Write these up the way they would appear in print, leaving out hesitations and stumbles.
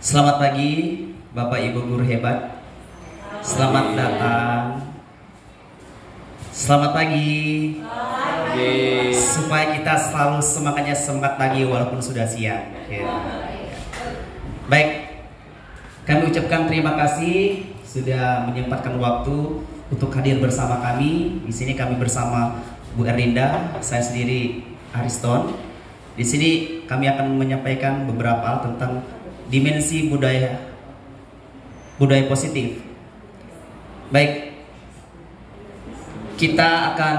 Selamat pagi Bapak Ibu guru hebat. Selamat datang. Selamat pagi. Supaya kita selalu semangat pagi walaupun sudah siang. Baik, kami ucapkan terima kasih sudah menyempatkan waktu untuk hadir bersama kami. Di sini kami bersama Bu Erlinda, saya sendiri Ariston. Di sini kami akan menyampaikan beberapa hal tentang dimensi budaya positif. Baik, kita akan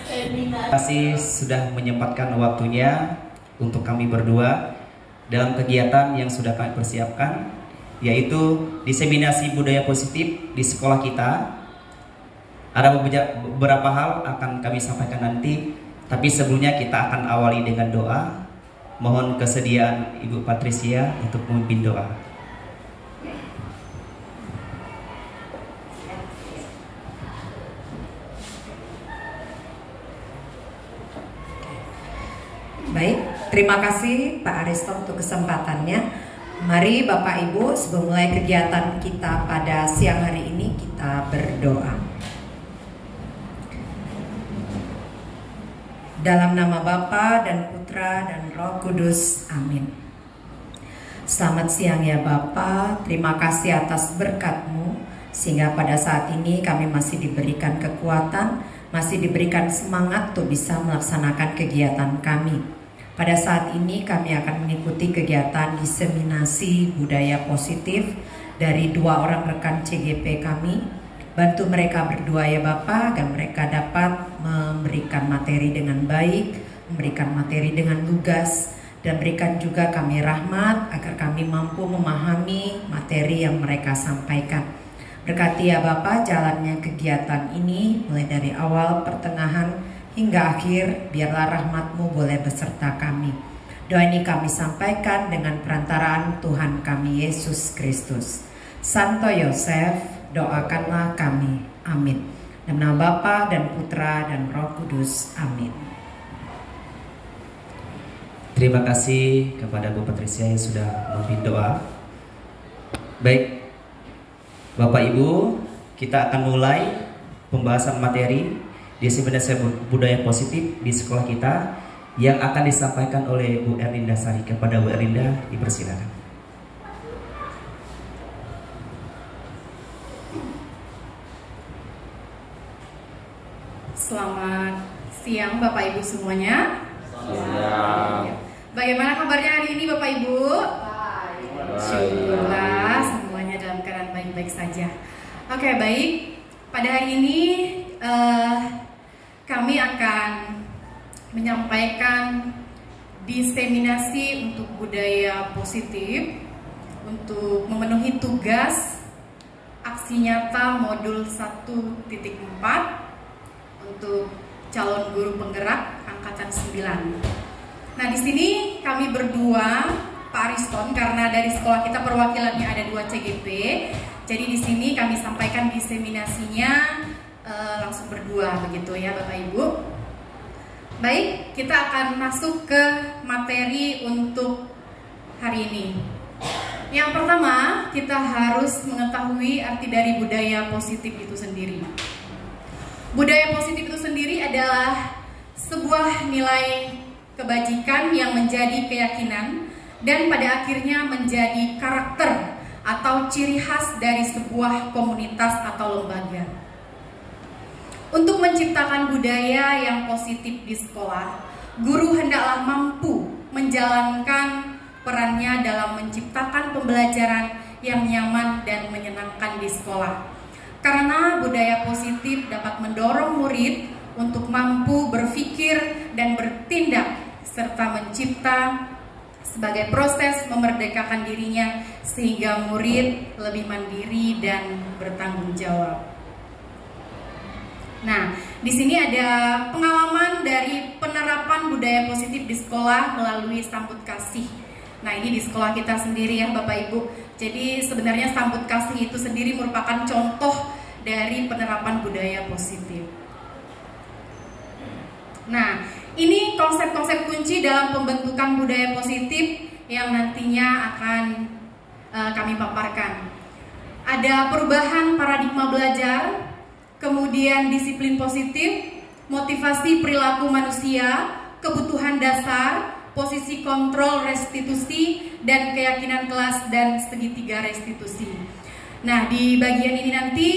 terima kasih sudah menyempatkan waktunya untuk kami berdua dalam kegiatan yang sudah kami persiapkan, yaitu diseminasi budaya positif di sekolah kita. Ada beberapa hal akan kami sampaikan nanti, tapi sebelumnya kita akan awali dengan doa. Mohon kesediaan Ibu Patricia untuk memimpin doa. Baik, terima kasih Pak Ariston untuk kesempatannya. Mari Bapak Ibu, sebelum mulai kegiatan kita pada siang hari ini, kita berdoa. Dalam nama Bapa dan Putra dan Roh Kudus, amin. Selamat siang ya Bapa, terima kasih atas berkat-Mu, sehingga pada saat ini kami masih diberikan kekuatan, masih diberikan semangat untuk bisa melaksanakan kegiatan kami. Pada saat ini kami akan mengikuti kegiatan diseminasi budaya positif dari 2 orang rekan CGP kami. Bantu mereka berdua ya Bapak, agar mereka dapat memberikan materi dengan baik, memberikan materi dengan lugas, dan berikan juga kami rahmat agar kami mampu memahami materi yang mereka sampaikan. Berkati ya Bapak jalannya kegiatan ini, mulai dari awal, pertengahan, hingga akhir, biarlah rahmat-Mu boleh beserta kami. Doa ini kami sampaikan dengan perantaraan Tuhan kami Yesus Kristus. Santo Yosef, doakanlah kami. Amin. Dalam nama Bapa dan Putra dan Roh Kudus. Amin. Terima kasih kepada Bu Patricia yang sudah memimpin doa. Baik, Bapak Ibu, kita akan mulai pembahasan materi diseminasi budaya positif di sekolah kita yang akan disampaikan oleh Bu Erlinda Sari. Kepada Bu Erlinda, dipersilakan. Selamat siang Bapak Ibu semuanya. Siang. Bagaimana kabarnya hari ini Bapak Ibu? Syukurlah semuanya dalam keadaan baik-baik saja. Oke, baik. Pada hari ini kami akan menyampaikan diseminasi untuk budaya positif untuk memenuhi tugas aksi nyata modul 1.4 untuk calon guru penggerak angkatan 9. Nah, di sini kami berdua, Pak Ariston, karena dari sekolah kita perwakilannya ada 2 CGP. Jadi di sini kami sampaikan diseminasinya langsung berdua begitu ya Bapak Ibu. Baik, kita akan masuk ke materi untuk hari ini. Yang pertama, kita harus mengetahui arti dari budaya positif itu sendiri. Budaya positif itu sendiri adalah sebuah nilai kebajikan yang menjadi keyakinan dan pada akhirnya menjadi karakter atau ciri khas dari sebuah komunitas atau lembaga. Untuk menciptakan budaya yang positif di sekolah, guru hendaklah mampu menjalankan perannya dalam menciptakan pembelajaran yang nyaman dan menyenangkan di sekolah. Karena budaya positif dapat mendorong murid untuk mampu berpikir dan bertindak serta mencipta sebagai proses memerdekakan dirinya sehingga murid lebih mandiri dan bertanggung jawab. Nah, di sini ada pengalaman dari penerapan budaya positif di sekolah melalui sambut kasih. Nah, ini di sekolah kita sendiri ya Bapak Ibu. Jadi sebenarnya sambut kasih itu sendiri merupakan contoh dari penerapan budaya positif. Nah, ini konsep-konsep kunci dalam pembentukan budaya positif yang nantinya akan kami paparkan. Ada perubahan paradigma belajar, kemudian disiplin positif, motivasi perilaku manusia, kebutuhan dasar, posisi kontrol restitusi, dan keyakinan kelas dan segitiga restitusi. Nah, di bagian ini nanti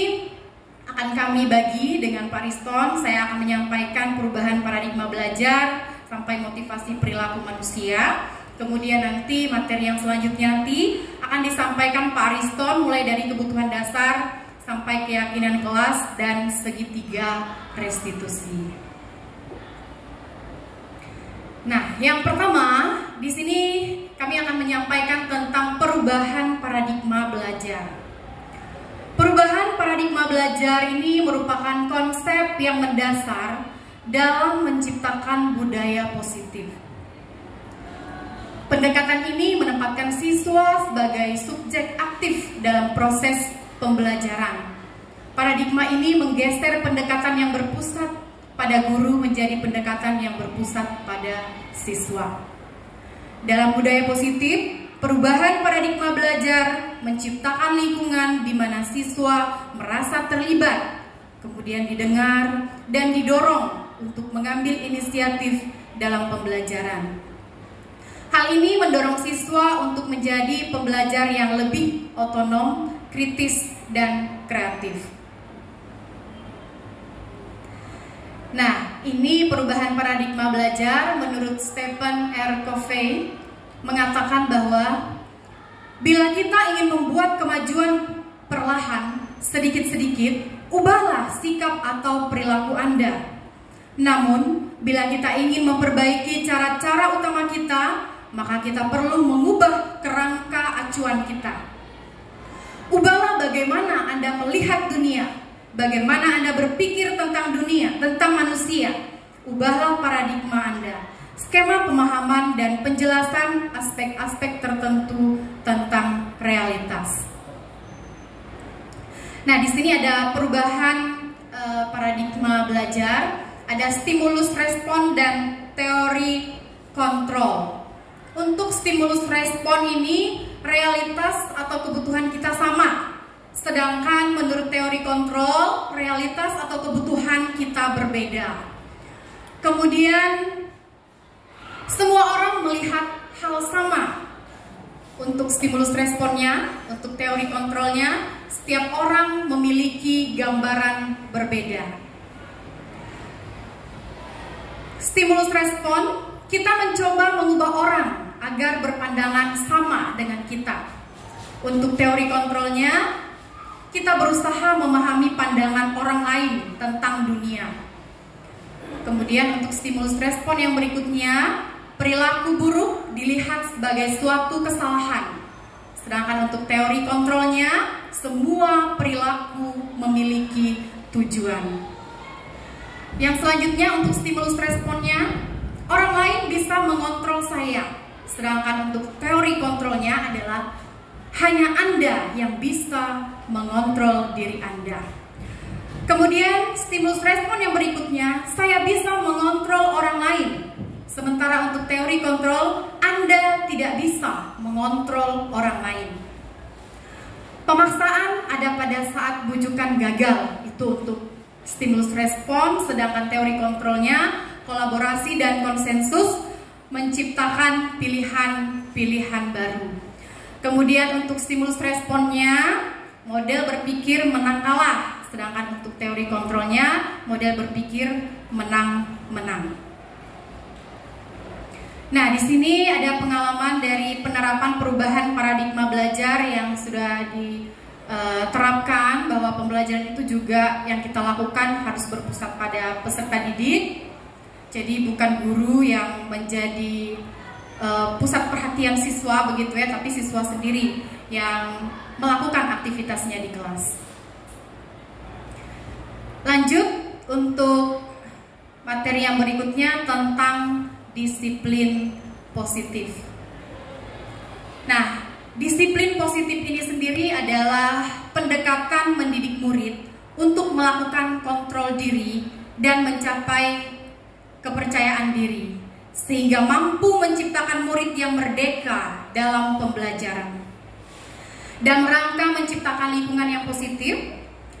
akan kami bagi dengan Pak Riston. Saya akan menyampaikan perubahan paradigma belajar sampai motivasi perilaku manusia. Kemudian nanti materi yang selanjutnya nanti akan disampaikan Pak Riston mulai dari kebutuhan dasar sampai keyakinan kelas dan segitiga restitusi. Nah, yang pertama di sini kami akan menyampaikan tentang perubahan paradigma belajar. Perubahan paradigma belajar ini merupakan konsep yang mendasar dalam menciptakan budaya positif. Pendekatan ini menempatkan siswa sebagai subjek aktif dalam proses pembelajaran. Paradigma ini menggeser pendekatan yang berpusat pada guru menjadi pendekatan yang berpusat pada siswa. Dalam budaya positif, perubahan paradigma belajar menciptakan lingkungan di mana siswa merasa terlibat, kemudian didengar dan didorong untuk mengambil inisiatif dalam pembelajaran. Hal ini mendorong siswa untuk menjadi pembelajar yang lebih otonom, kritis, dan kreatif. Nah, ini perubahan paradigma belajar menurut Stephen R. Covey mengatakan bahwa bila kita ingin membuat kemajuan perlahan, sedikit-sedikit, ubahlah sikap atau perilaku Anda. Namun, bila kita ingin memperbaiki cara-cara utama kita, maka kita perlu mengubah kerangka acuan kita. Ubahlah bagaimana Anda melihat dunia, bagaimana Anda berpikir tentang dunia, tentang manusia. Ubahlah paradigma Anda, skema pemahaman dan penjelasan aspek-aspek tertentu tentang realitas. Nah, di sini ada perubahan paradigma belajar, ada stimulus respon dan teori kontrol. Untuk stimulus respon ini, realitas atau kebutuhan kita sama. Sedangkan menurut teori kontrol, realitas atau kebutuhan kita berbeda. Kemudian, semua orang melihat hal sama. Untuk stimulus responnya, untuk teori kontrolnya, setiap orang memiliki gambaran berbeda. Stimulus respon, kita mencoba mengubah orang agar berpandangan sama dengan kita. Untuk teori kontrolnya, kita berusaha memahami pandangan orang lain tentang dunia. Kemudian untuk stimulus respon yang berikutnya, perilaku buruk dilihat sebagai suatu kesalahan. Sedangkan untuk teori kontrolnya, semua perilaku memiliki tujuan. Yang selanjutnya untuk stimulus responnya, orang lain bisa mengontrol saya. Sedangkan untuk teori kontrolnya adalah hanya Anda yang bisa mengontrol diri Anda. Kemudian stimulus respon yang berikutnya, saya bisa mengontrol orang lain. Sementara untuk teori kontrol, Anda tidak bisa mengontrol orang lain. Pemaksaan ada pada saat bujukan gagal, itu untuk stimulus respon. Sedangkan teori kontrolnya, kolaborasi dan konsensus menciptakan pilihan-pilihan baru. Kemudian untuk stimulus responnya, model berpikir menang kalah. Sedangkan untuk teori kontrolnya, model berpikir menang-menang. Nah, di sini ada pengalaman dari penerapan perubahan paradigma belajar yang sudah diterapkan, bahwa pembelajaran itu juga yang kita lakukan harus berpusat pada peserta didik. Jadi bukan guru yang menjadi pusat perhatian siswa begitu ya, tapi siswa sendiri yang melakukan aktivitasnya di kelas. Lanjut untuk materi yang berikutnya tentang disiplin positif. Nah, disiplin positif ini sendiri adalah pendekatan mendidik murid untuk melakukan kontrol diri dan mencapai kepercayaan diri, sehingga mampu menciptakan murid yang merdeka dalam pembelajaran. Dan rangka menciptakan lingkungan yang positif,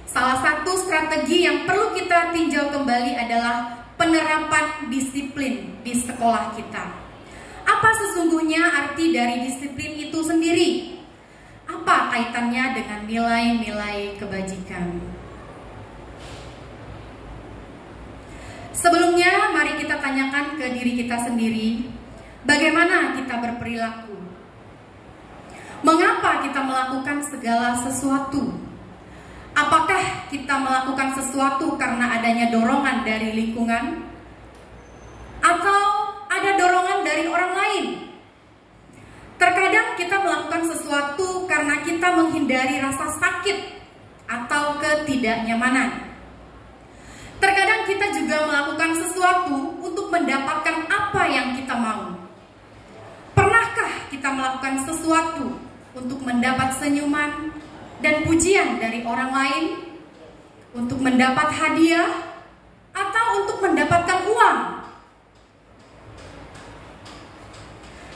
salah satu strategi yang perlu kita tinjau kembali adalah penerapan disiplin di sekolah kita. Apa sesungguhnya arti dari disiplin itu sendiri? Apa kaitannya dengan nilai-nilai kebajikan? Sebelumnya, mari kita tanyakan ke diri kita sendiri, bagaimana kita berperilaku? Mengapa kita melakukan segala sesuatu? Apakah kita melakukan sesuatu karena adanya dorongan dari lingkungan? Atau ada dorongan dari orang lain? Terkadang kita melakukan sesuatu karena kita menghindari rasa sakit atau ketidaknyamanan. Terkadang kita juga melakukan sesuatu untuk mendapatkan apa yang kita mau. Pernahkah kita melakukan sesuatu untuk mendapat senyuman dan pujian dari orang lain, untuk mendapat hadiah, atau untuk mendapatkan uang?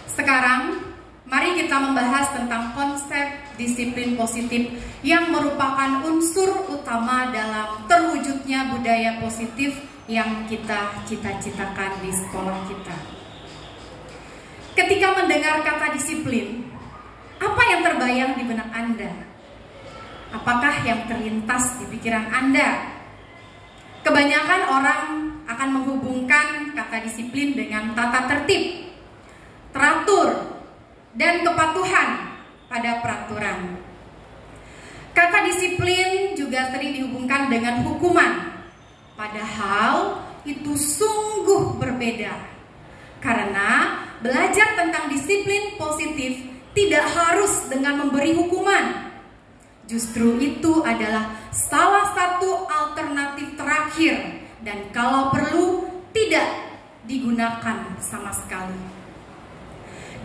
Sekarang, mari kita membahas tentang konsep disiplin positif yang merupakan unsur utama dalam terwujudnya budaya positif yang kita cita-citakan di sekolah kita. Ketika mendengar kata disiplin, apa yang terbayang di benak Anda? Apakah yang terlintas di pikiran Anda? Kebanyakan orang akan menghubungkan kata disiplin dengan tata tertib, teratur, dan kepatuhan pada peraturan. Kata disiplin juga sering dihubungkan dengan hukuman, padahal itu sungguh berbeda. Karena belajar tentang disiplin positif tidak harus dengan memberi hukuman. Justru itu adalah salah satu alternatif terakhir, dan kalau perlu tidak digunakan sama sekali.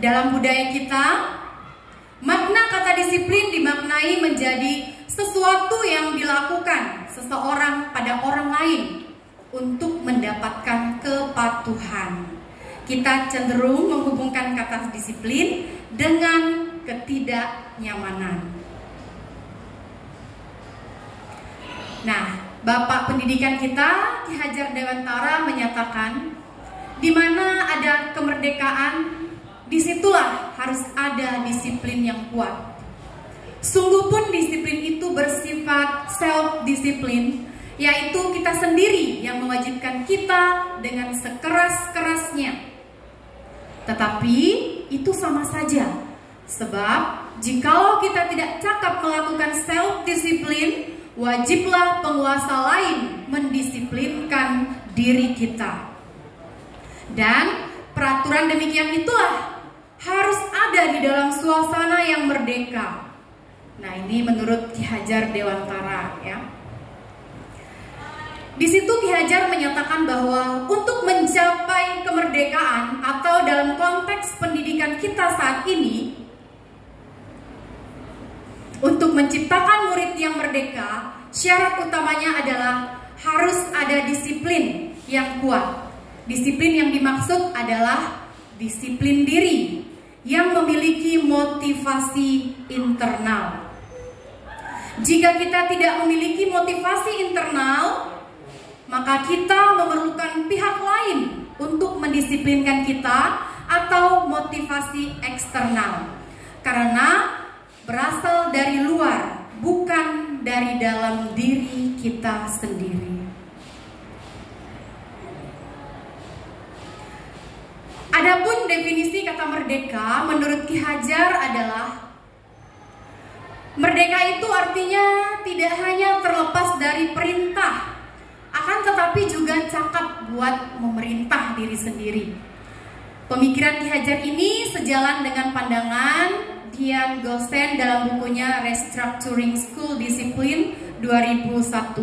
Dalam budaya kita, makna kata disiplin dimaknai menjadi sesuatu yang dilakukan seseorang pada orang lain untuk mendapatkan kepatuhan. Kita cenderung menghubungkan kata disiplin dengan ketidaknyamanan. Nah, Bapak Pendidikan kita, Ki Hajar Dewantara, menyatakan, di mana ada kemerdekaan, disitulah harus ada disiplin yang kuat. Sungguh pun disiplin itu bersifat self-disiplin, yaitu kita sendiri yang mewajibkan kita dengan sekeras-kerasnya. Tetapi itu sama saja, sebab jikalau kita tidak cakap melakukan self-disiplin, wajiblah penguasa lain mendisiplinkan diri kita. Dan peraturan demikian itulah harus ada di dalam suasana yang merdeka. Nah, ini menurut Ki Hajar Dewantara, ya. Di situ Ki Hajar menyatakan bahwa untuk mencapai kemerdekaan atau dalam konteks pendidikan kita saat ini, untuk menciptakan murid yang merdeka, syarat utamanya adalah harus ada disiplin yang kuat. Disiplin yang dimaksud adalah disiplin diri yang memiliki motivasi internal. Jika kita tidak memiliki motivasi internal, maka kita memerlukan pihak lain untuk mendisiplinkan kita atau motivasi eksternal. Karena berasal dari luar, bukan dari dalam diri kita sendiri. Adapun definisi kata merdeka menurut Ki Hajar adalah merdeka itu artinya tidak hanya terlepas dari perintah, akan tetapi juga cakap buat memerintah diri sendiri. Pemikiran Ki Hajar ini sejalan dengan pandangan Dian Gosen dalam bukunya Restructuring School Discipline 2001.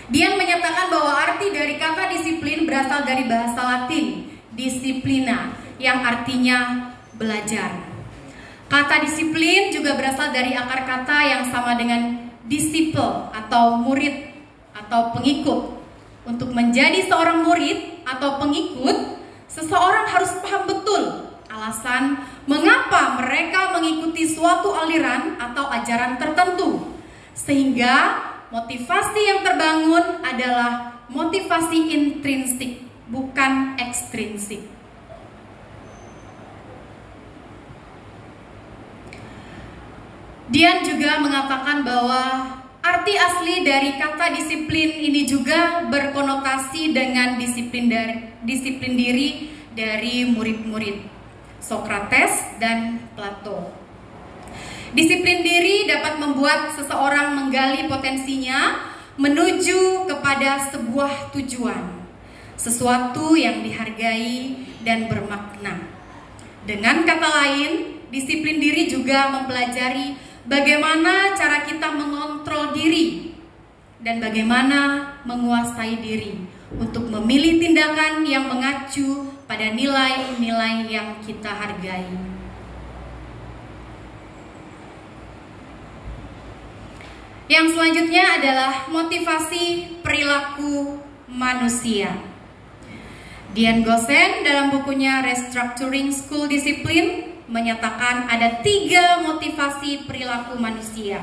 Dian menyatakan bahwa arti dari kata disiplin berasal dari bahasa Latin disciplina, yang artinya belajar. Kata disiplin juga berasal dari akar kata yang sama dengan disiple atau murid atau pengikut. Untuk menjadi seorang murid atau pengikut, seseorang harus paham betul alasan mengapa mereka mengikuti suatu aliran atau ajaran tertentu, sehingga motivasi yang terbangun adalah motivasi intrinsik, bukan ekstrinsik. Dian juga mengatakan bahwa arti asli dari kata disiplin ini juga berkonotasi dengan disiplin diri dari murid-murid Sokrates dan Plato. Disiplin diri dapat membuat seseorang menggali potensinya menuju kepada sebuah tujuan, sesuatu yang dihargai dan bermakna. Dengan kata lain, disiplin diri juga mempelajari bagaimana cara kita mengontrol diri dan bagaimana menguasai diri untuk memilih tindakan yang mengacu pada nilai-nilai yang kita hargai. Yang selanjutnya adalah motivasi perilaku manusia. Dian Gosen dalam bukunya Restructuring School Discipline menyatakan ada 3 motivasi perilaku manusia.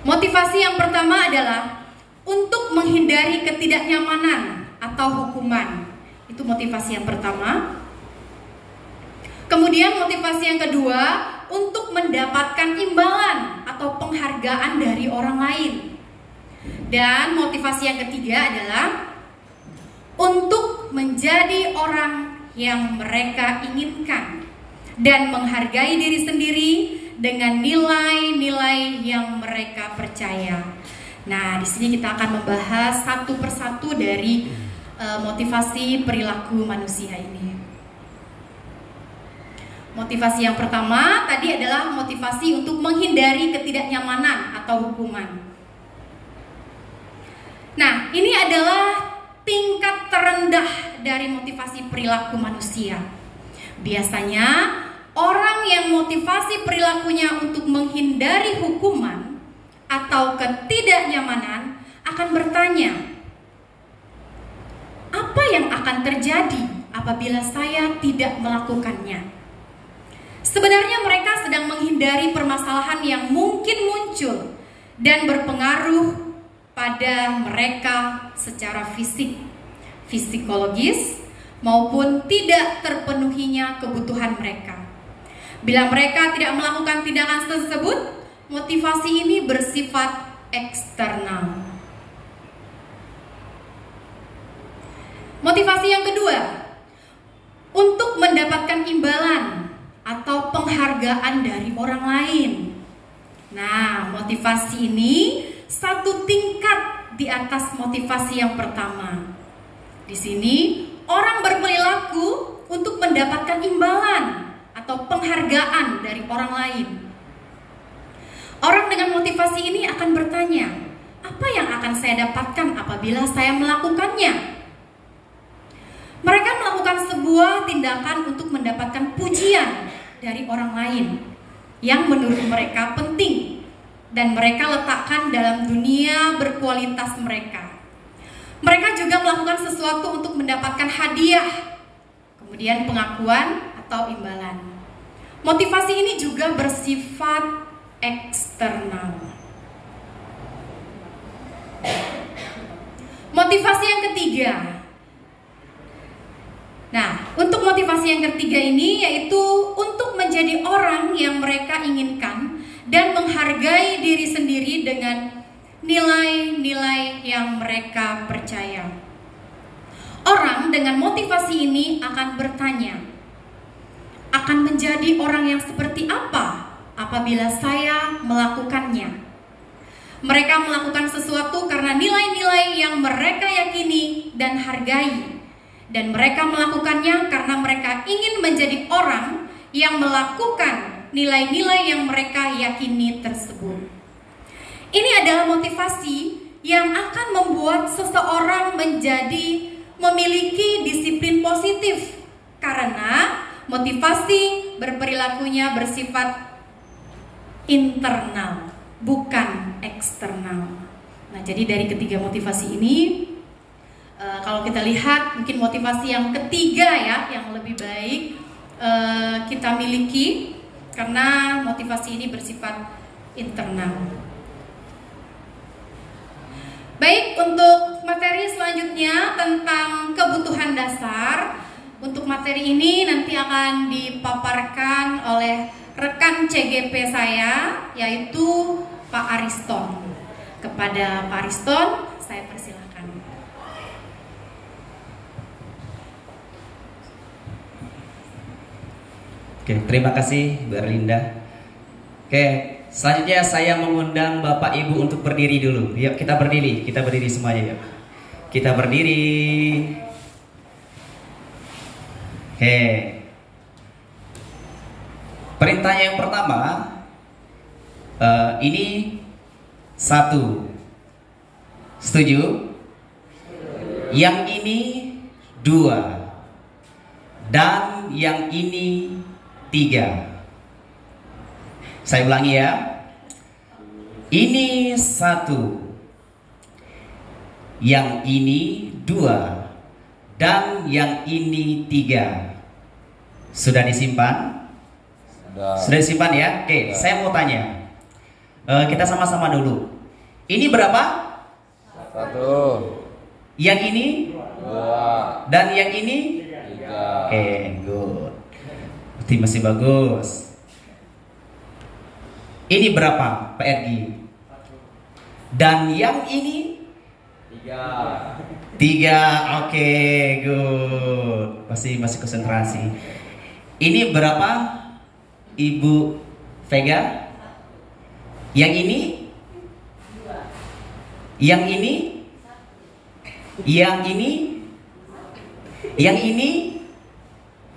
Motivasi yang pertama adalah untuk menghindari ketidaknyamanan atau hukuman. Itu motivasi yang pertama. Kemudian motivasi yang kedua, untuk mendapatkan imbalan atau penghargaan dari orang lain. Dan motivasi yang ketiga adalah untuk menjadi orang yang mereka inginkan dan menghargai diri sendiri dengan nilai-nilai yang mereka percaya. Nah, di sini kita akan membahas satu persatu dari motivasi perilaku manusia ini. Motivasi yang pertama tadi adalah motivasi untuk menghindari ketidaknyamanan atau hukuman. Nah, ini adalah tingkat terendah dari motivasi perilaku manusia. Biasanya orang yang motivasi perilakunya untuk menghindari hukuman atau ketidaknyamanan akan bertanya, apa yang akan terjadi apabila saya tidak melakukannya? Sebenarnya mereka sedang menghindari permasalahan yang mungkin muncul dan berpengaruh pada mereka secara fisik, psikologis, maupun tidak terpenuhinya kebutuhan mereka. Bila mereka tidak melakukan tindakan tersebut, motivasi ini bersifat eksternal. Motivasi yang kedua, untuk mendapatkan imbalan atau penghargaan dari orang lain. Nah, motivasi ini satu tingkat di atas motivasi yang pertama. Di sini orang berperilaku untuk mendapatkan imbalan atau penghargaan dari orang lain. Orang dengan motivasi ini akan bertanya, apa yang akan saya dapatkan apabila saya melakukannya? Mereka melakukan sebuah tindakan untuk mendapatkan pujian dari orang lain yang menurut mereka penting dan mereka letakkan dalam dunia berkualitas mereka. Mereka juga melakukan sesuatu untuk mendapatkan hadiah, kemudian pengakuan atau imbalan. Motivasi ini juga bersifat eksternal. Motivasi yang ketiga. Nah, untuk motivasi yang ketiga ini yaitu untuk menjadi orang yang mereka inginkan dan menghargai diri sendiri dengan nilai-nilai yang mereka percaya. Orang dengan motivasi ini akan bertanya, akan menjadi orang yang seperti apa apabila saya melakukannya? Mereka melakukan sesuatu karena nilai-nilai yang mereka yakini dan hargai. Dan mereka melakukannya karena mereka ingin menjadi orang yang melakukan nilai-nilai yang mereka yakini tersebut. Ini adalah motivasi yang akan membuat seseorang memiliki disiplin positif, karena motivasi berperilakunya bersifat internal, bukan eksternal. Nah, jadi dari ketiga motivasi ini, kalau kita lihat mungkin motivasi yang ketiga ya, yang lebih baik kita miliki, karena motivasi ini bersifat internal. Baik, untuk materi selanjutnya tentang kebutuhan dasar. Untuk materi ini nanti akan dipaparkan oleh rekan CGP saya, yaitu Pak Ariston. Kepada Pak Ariston, saya persilahkan. Oke, terima kasih Bu Erlinda. Oke, selanjutnya saya mengundang Bapak Ibu untuk berdiri dulu. Yuk kita berdiri semuanya yuk. Kita berdiri. Oke. Perintahnya yang pertama, ini 1. Setuju? Yang ini 2. Dan yang ini 3. Saya ulangi ya. Ini 1. Yang ini 2. Dan yang ini 3. Sudah disimpan? Sudah disimpan ya? Oke, saya mau tanya. Kita sama-sama dulu. Ini berapa? 1. Yang ini? 2. Dan yang ini? 3. Oke, good. Berarti masih bagus. Ini berapa, Pak Ergi? Dan yang ini? 3. 3. Oke, good. Masih konsentrasi. Ini berapa, Ibu Vega? Yang ini? Yang ini? Yang ini? Yang ini?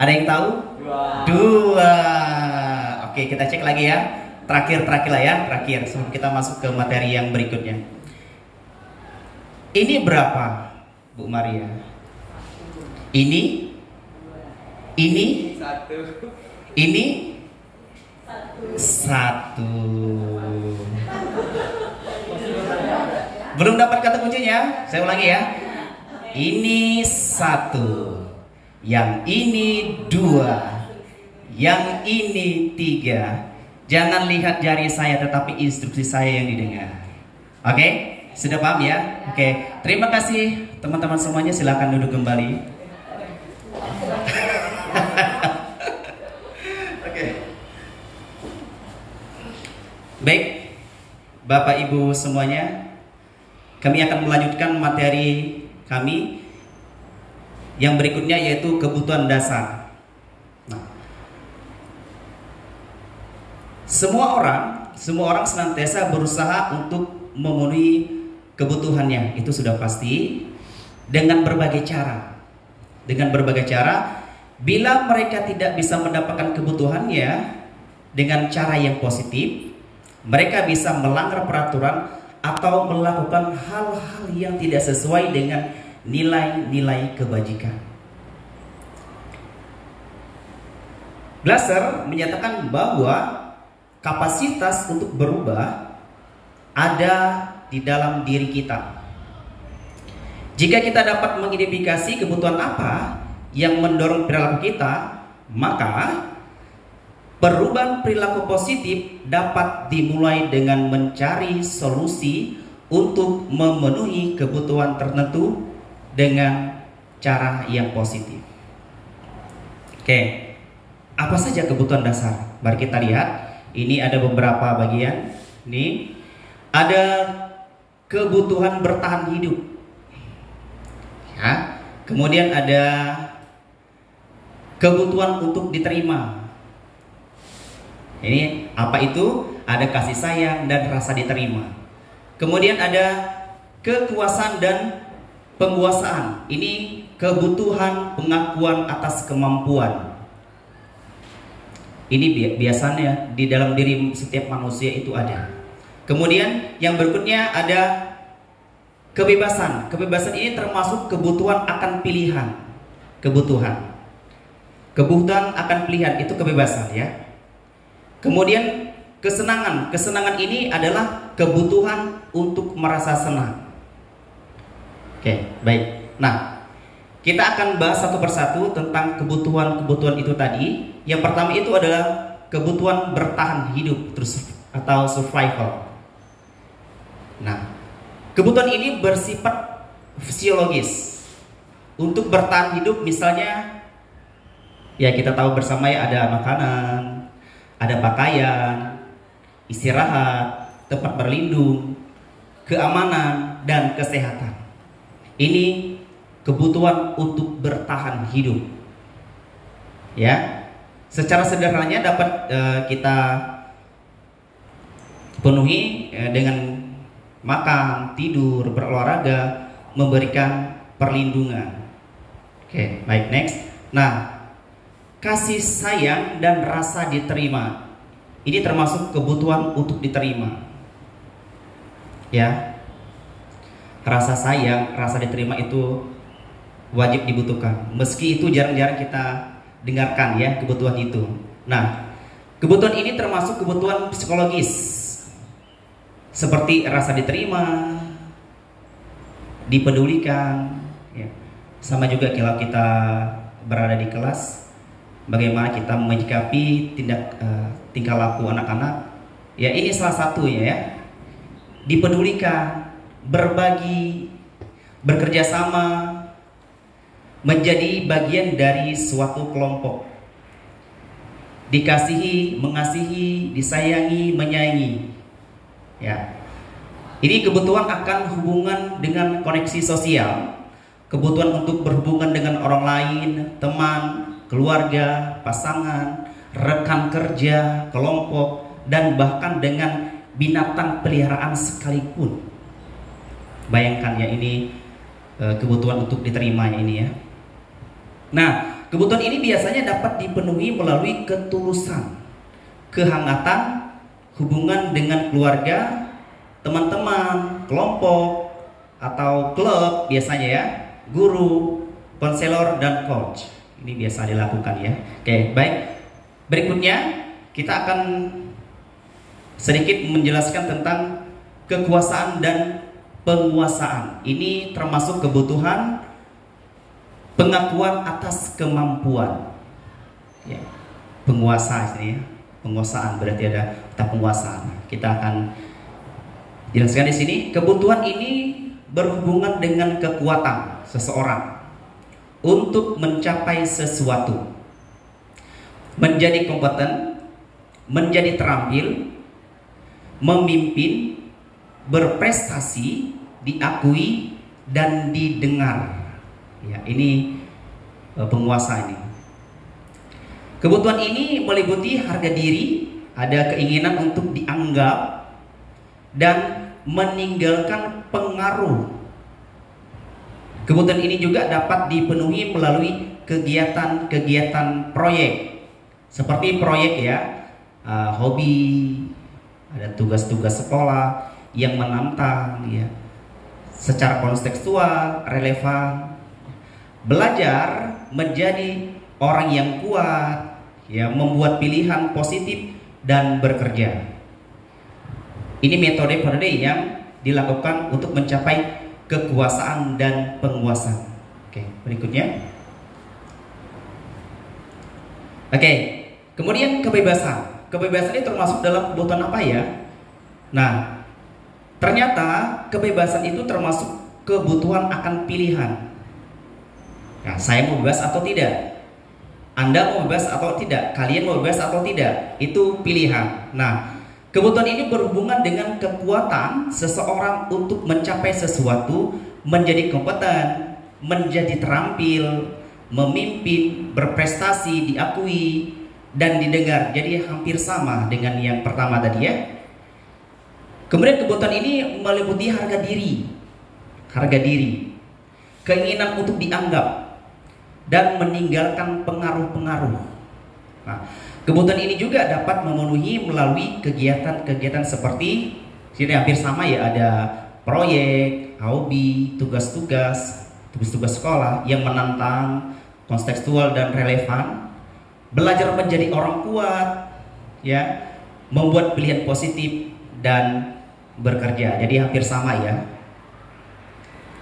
Ada yang tahu? 2. Oke, kita cek lagi ya. Terakhir lah ya. Terakhir sebelum kita masuk ke materi yang berikutnya. Ini berapa, Bu Maria? Ini? 1. Ini? 1. Belum dapat kata kuncinya? Saya ulangi ya. Ini 1. Yang ini 2. Yang ini 3. Jangan lihat jari saya, tetapi instruksi saya yang didengar. Oke? Sudah paham ya? Oke. Terima kasih teman-teman semuanya. Silakan duduk kembali. Oke. Baik, Bapak Ibu semuanya, kami akan melanjutkan materi kami yang berikutnya, yaitu kebutuhan dasar. Nah, semua orang senantiasa berusaha untuk memenuhi kebutuhannya, itu sudah pasti, dengan berbagai cara. Bila mereka tidak bisa mendapatkan kebutuhannya dengan cara yang positif, mereka bisa melanggar peraturan atau melakukan hal-hal yang tidak sesuai dengan nilai-nilai kebajikan. Glasser menyatakan bahwa kapasitas untuk berubah ada di dalam diri kita. Jika kita dapat mengidentifikasi kebutuhan apa yang mendorong perilaku kita, maka perubahan perilaku positif dapat dimulai dengan mencari solusi untuk memenuhi kebutuhan tertentu dengan cara yang positif. Oke, apa saja kebutuhan dasar? Mari kita lihat. Ini ada beberapa bagian. Ini ada kebutuhan bertahan hidup. Ya. Kemudian ada kebutuhan untuk diterima. Ini apa itu? Ada kasih sayang dan rasa diterima. Kemudian ada kekuasaan dan penguasaan. Ini kebutuhan pengakuan atas kemampuan. Ini biasanya di dalam diri setiap manusia itu ada. Kemudian yang berikutnya ada kebebasan. Kebebasan ini termasuk kebutuhan akan pilihan. Kebutuhan akan pilihan itu kebebasan ya. Kemudian kesenangan. Kesenangan ini adalah kebutuhan untuk merasa senang. Oke, baik. Nah, kita akan bahas satu persatu tentang kebutuhan-kebutuhan itu tadi. Yang pertama itu adalah kebutuhan bertahan hidup terus atau survival. Nah, kebutuhan ini bersifat fisiologis. Untuk bertahan hidup misalnya, ya kita tahu bersama ya, ada makanan, ada pakaian, istirahat, tempat berlindung, keamanan, dan kesehatan. Ini kebutuhan untuk bertahan hidup. Ya, secara sederhananya dapat kita penuhi dengan makan, tidur, berolahraga, memberikan perlindungan. Oke, baik, next. Nah, kasih sayang dan rasa diterima. Ini termasuk kebutuhan untuk diterima. Ya. Rasa sayang, rasa diterima itu wajib dibutuhkan. Meski itu jarang-jarang kita dengarkan ya kebutuhan itu. Nah, kebutuhan ini termasuk kebutuhan psikologis. Seperti rasa diterima, dipedulikan, ya. Sama juga kalau kita berada di kelas, bagaimana kita menyikapi tingkah laku anak-anak. Ya, ini salah satunya ya. Dipedulikan, berbagi, bekerja sama, menjadi bagian dari suatu kelompok. Dikasihi, mengasihi, disayangi, menyayangi. Ya. Ini kebutuhan akan hubungan dengan koneksi sosial, kebutuhan untuk berhubungan dengan orang lain, teman, keluarga, pasangan, rekan kerja, kelompok, dan bahkan dengan binatang peliharaan sekalipun. Bayangkan ya, ini kebutuhan untuk diterimanya ini ya. Nah, kebutuhan ini biasanya dapat dipenuhi melalui ketulusan, kehangatan, hubungan dengan keluarga, teman-teman, kelompok, atau klub biasanya ya, guru, konselor, dan coach. Ini biasa dilakukan ya. Oke, baik. Berikutnya kita akan sedikit menjelaskan tentang kekuasaan dan penguasaan. Ini termasuk kebutuhan pengakuan atas kemampuan. Ya, penguasa ini ya. Penguasaan berarti ada kata penguasaan. Kita akan jelaskan di sini. Kebutuhan ini berhubungan dengan kekuatan seseorang untuk mencapai sesuatu, menjadi kompeten, menjadi terampil, memimpin, berprestasi, diakui, dan didengar. Ya, ini penguasa ini. Kebutuhan ini meliputi harga diri, ada keinginan untuk dianggap, dan meninggalkan pengaruh. Kebutuhan ini juga dapat dipenuhi melalui kegiatan-kegiatan proyek, seperti proyek ya, hobi, ada tugas-tugas sekolah yang menantang ya, secara kontekstual, relevan. Belajar menjadi orang yang kuat ya, membuat pilihan positif dan bekerja. Ini metode-metode yang dilakukan untuk mencapai kekuasaan dan penguasaan. Oke, berikutnya. Oke, kemudian kebebasan. Kebebasan ini termasuk dalam kebutuhan apa ya? Nah, ternyata kebebasan itu termasuk kebutuhan akan pilihan. Nah, saya mau bebas atau tidak? Anda mau bebas atau tidak? Kalian mau bebas atau tidak? Itu pilihan. Nah, kebutuhan ini berhubungan dengan kekuatan seseorang untuk mencapai sesuatu, menjadi kompeten, menjadi terampil, memimpin, berprestasi, diakui, dan didengar. Jadi hampir sama dengan yang pertama tadi ya. Kemudian kebutuhan ini meliputi harga diri, keinginan untuk dianggap, dan meninggalkan pengaruh-pengaruh. Nah, kebutuhan ini juga dapat memenuhi melalui kegiatan-kegiatan seperti sini hampir sama ya, ada proyek, hobi, tugas-tugas sekolah yang menantang, kontekstual dan relevan. Belajar menjadi orang kuat, ya, membuat pilihan positif dan bekerja. Jadi hampir sama ya.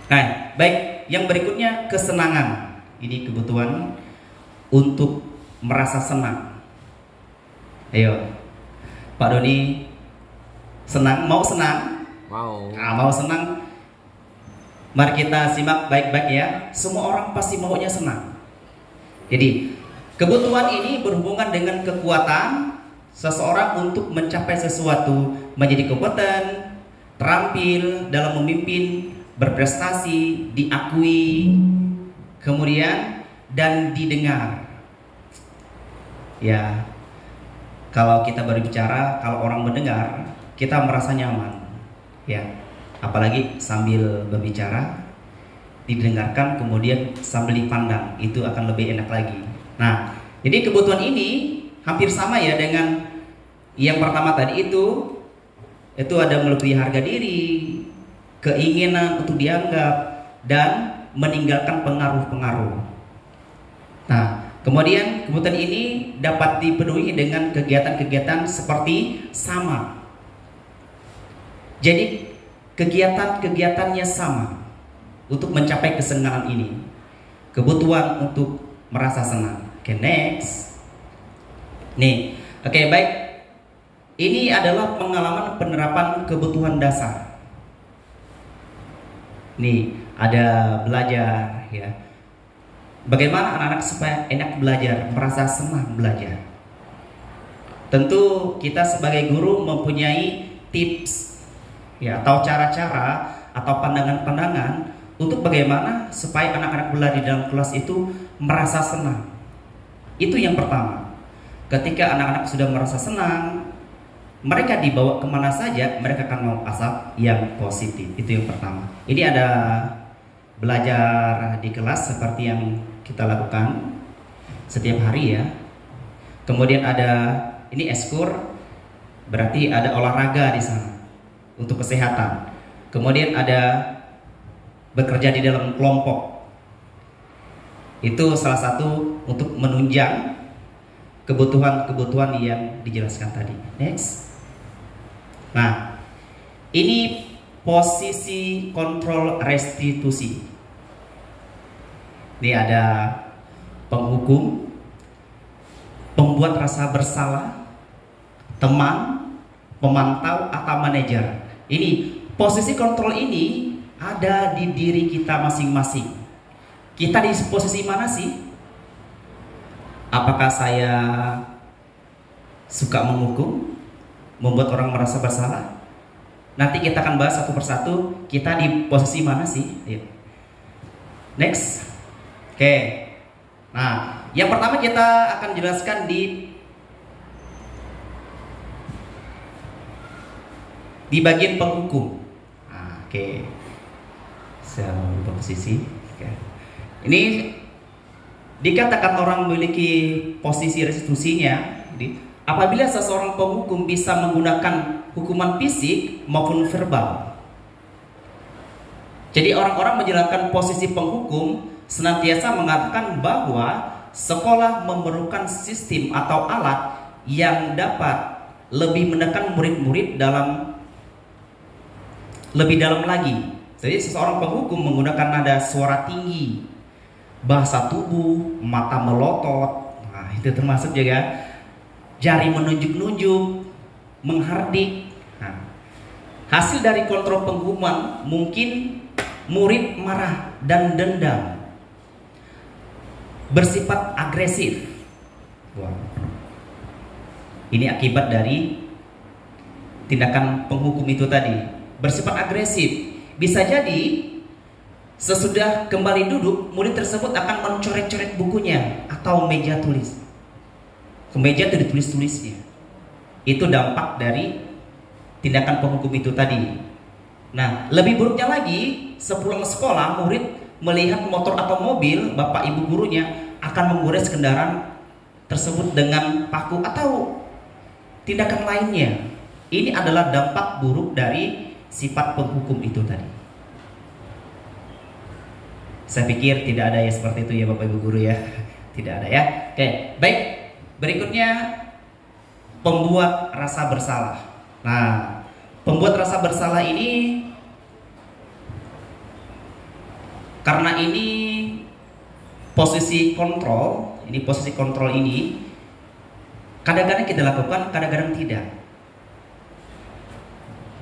Nah, baik, yang berikutnya kesenangan. Ini kebutuhan untuk merasa senang. Ayo, Pak Doni, senang, mau senang? Mau. Nah, mau senang. Mari kita simak baik-baik ya. Semua orang pasti maunya senang. Jadi, kebutuhan ini berhubungan dengan kekuatan seseorang untuk mencapai sesuatu, menjadi kompeten, terampil dalam memimpin, berprestasi, diakui, kemudian dan didengar. Ya, kalau kita berbicara, kalau orang mendengar, kita merasa nyaman. Ya, apalagi sambil berbicara, didengarkan, kemudian sambil dipandang, itu akan lebih enak lagi. Nah, jadi kebutuhan ini hampir sama ya dengan yang pertama tadi itu ada melebihi harga diri, keinginan untuk dianggap, dan meninggalkan pengaruh-pengaruh. Nah, kemudian kebutuhan ini dapat dipenuhi dengan kegiatan-kegiatan seperti sama. Jadi kegiatan-kegiatannya sama untuk mencapai kesenangan ini. Kebutuhan untuk merasa senang. Oke, next. Nih, oke, baik. Ini adalah pengalaman penerapan kebutuhan dasar. Nih, ada belajar ya. Bagaimana anak-anak supaya enak belajar, merasa senang belajar? Tentu kita sebagai guru mempunyai tips ya, atau cara-cara atau pandangan-pandangan untuk bagaimana supaya anak-anak belajar di dalam kelas itu merasa senang. Itu yang pertama. Ketika anak-anak sudah merasa senang, mereka dibawa kemana saja, mereka akan mau asap yang positif. Itu yang pertama. Ini ada belajar di kelas seperti yang kita lakukan setiap hari ya. Kemudian ada ini eskur, berarti ada olahraga di sana untuk kesehatan. Kemudian ada bekerja di dalam kelompok. Itu salah satu untuk menunjang kebutuhan-kebutuhan yang dijelaskan tadi. Next. Nah, ini posisi kontrol restitusi. Ini ada penghukum, pembuat rasa bersalah, teman, pemantau atau manajer. Ini posisi kontrol ini ada di diri kita masing-masing. Kita di posisi mana sih? Apakah saya suka menghukum, membuat orang merasa bersalah? Nanti kita akan bahas satu persatu. Kita di posisi mana sih? Next. Oke. Nah, yang pertama kita akan jelaskan di bagian penghukum. Nah, oke. Saya mau posisi. Oke. Ini dikatakan orang memiliki posisi restitusinya. Jadi, apabila seseorang penghukum bisa menggunakan hukuman fisik maupun verbal. Jadi orang-orang menjalankan posisi penghukum senantiasa mengatakan bahwa sekolah memerlukan sistem atau alat yang dapat lebih menekan murid-murid lebih dalam lagi. Jadi seseorang penghukum menggunakan nada suara tinggi, bahasa tubuh, mata melotot. Nah, itu termasuk juga jari menunjuk-nunjuk, menghardik. Nah, hasil dari kontrol penghukuman mungkin murid marah dan dendam, bersifat agresif. Wow. Ini akibat dari tindakan penghukum itu tadi. Bersifat agresif. Bisa jadi sesudah kembali duduk, murid tersebut akan mencoret-coret bukunya atau meja tulis. Ke meja itu ditulis-tulisnya. Itu dampak dari tindakan penghukum itu tadi. Nah, lebih buruknya lagi, sepulang sekolah murid melihat motor atau mobil bapak ibu gurunya akan menggores kendaraan tersebut dengan paku atau tindakan lainnya. Ini adalah dampak buruk dari sifat penghukum itu tadi. Saya pikir tidak ada ya seperti itu ya bapak ibu guru ya. Tidak ada ya. Oke, baik. Berikutnya pembuat rasa bersalah. Nah, pembuat rasa bersalah ini, karena ini posisi kontrol, ini kadang-kadang kita lakukan, kadang-kadang tidak.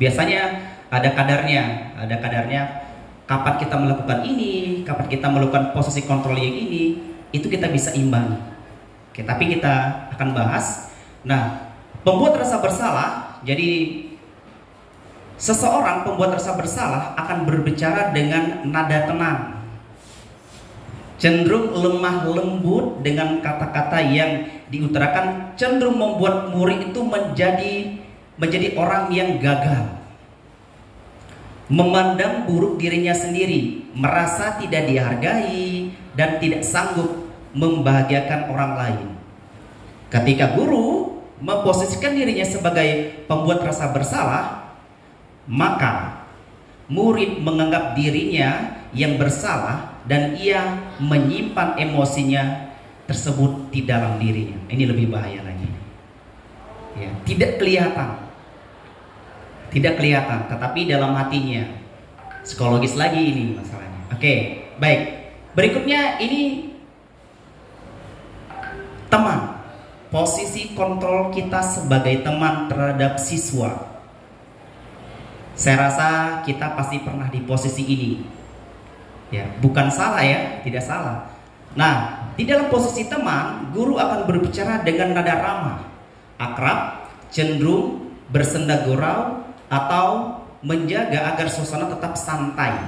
Biasanya ada kadarnya kapan kita melakukan ini, kapan kita melakukan posisi kontrol yang ini, itu kita bisa imbangi. Oke, tapi kita akan bahas. Nah, pembuat rasa bersalah, jadi seseorang pembuat rasa bersalah akan berbicara dengan nada tenang, cenderung lemah lembut dengan kata-kata yang diutarakan, cenderung membuat murid itu menjadi orang yang gagal, memandang buruk dirinya sendiri, merasa tidak dihargai dan tidak sanggup membahagiakan orang lain. Ketika guru memposisikan dirinya sebagai pembuat rasa bersalah, maka murid menganggap dirinya yang bersalah dan ia menyimpan emosinya tersebut di dalam dirinya. Ini lebih bahaya lagi. Ya, tidak kelihatan, tetapi dalam hatinya. Psikologis lagi ini masalahnya. Oke, baik. Berikutnya ini teman. Posisi kontrol kita sebagai teman terhadap siswa. Saya rasa kita pasti pernah di posisi ini. Ya, bukan salah ya, tidak salah. Nah, di dalam posisi teman, guru akan berbicara dengan nada ramah, akrab, cenderung bersenda gurau, atau menjaga agar suasana tetap santai.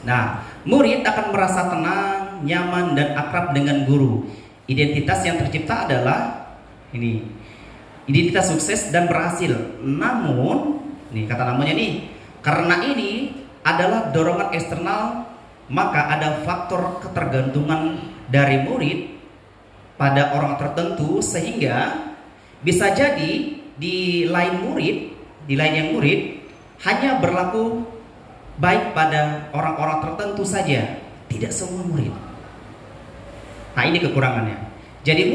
Nah, murid akan merasa tenang, nyaman, dan akrab dengan guru. Identitas yang tercipta adalah ini, identitas sukses dan berhasil. Namun, nih kata namanya nih, karena ini adalah dorongan eksternal, maka ada faktor ketergantungan dari murid pada orang tertentu, sehingga bisa jadi di lain murid hanya berlaku baik pada orang-orang tertentu saja, tidak semua murid. Nah, ini kekurangannya. Jadi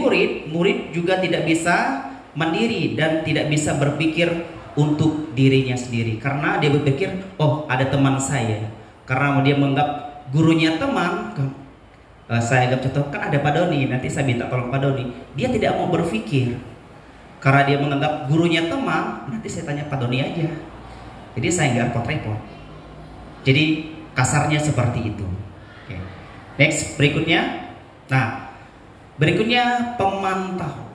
murid juga tidak bisa mandiri dan tidak bisa berpikir untuk dirinya sendiri, karena dia berpikir, oh ada teman saya. Karena dia menganggap gurunya teman, saya anggap contoh, kan ada Pak Doni, nanti saya minta tolong Pak Doni. Dia tidak mau berpikir, karena dia menganggap gurunya teman, nanti saya tanya Pak Doni aja. Jadi saya nggak repot-repot. Jadi kasarnya seperti itu. Oke. Next, berikutnya. Nah, berikutnya pemantau.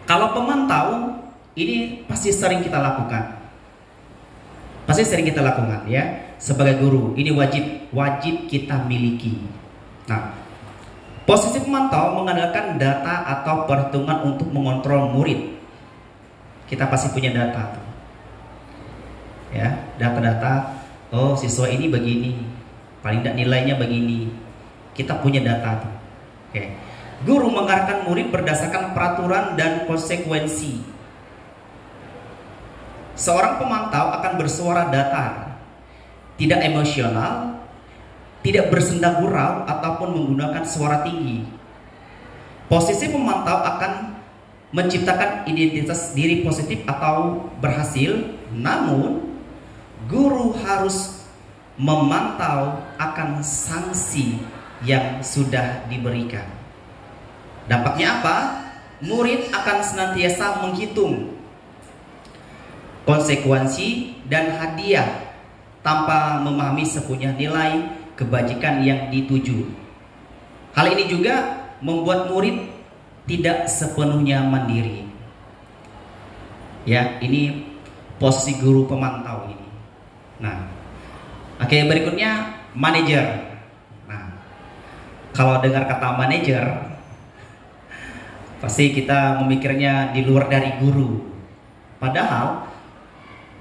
Kalau pemantau, ini pasti sering kita lakukan. Ya. Sebagai guru, ini wajib kita miliki. Nah, posisi pemantau mengandalkan data atau perhitungan untuk mengontrol murid. Kita pasti punya data tuh. Ya, data-data. Oh, siswa ini begini, paling tidak nilainya begini. Kita punya data tuh. Oke. Guru mengarahkan murid berdasarkan peraturan dan konsekuensi. Seorang pemantau akan bersuara datar, tidak emosional, tidak bersenda gurau ataupun menggunakan suara tinggi. Posisi pemantau akan menciptakan identitas diri positif atau berhasil, namun guru harus memantau akan sanksi yang sudah diberikan. Dampaknya apa? Murid akan senantiasa menghitung konsekuensi dan hadiah tanpa memahami sepunya nilai kebajikan yang dituju. Hal ini juga membuat murid tidak sepenuhnya mandiri. Ya, ini posisi guru pemantau ini. Nah, oke, berikutnya manajer. Nah, kalau dengar kata manajer, pasti kita memikirnya di luar dari guru. Padahal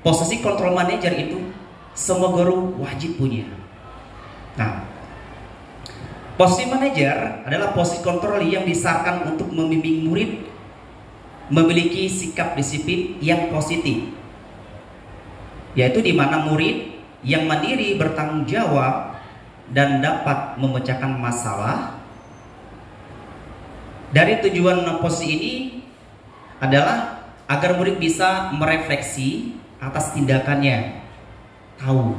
posisi kontrol manajer itu semua guru wajib punya. Nah, posisi manajer adalah posisi kontrol yang disarankan untuk membimbing murid memiliki sikap disiplin yang positif, yaitu di mana murid yang mandiri, bertanggung jawab, dan dapat memecahkan masalah Dari tujuan posisi ini adalah agar murid bisa merefleksi atas tindakannya, tahu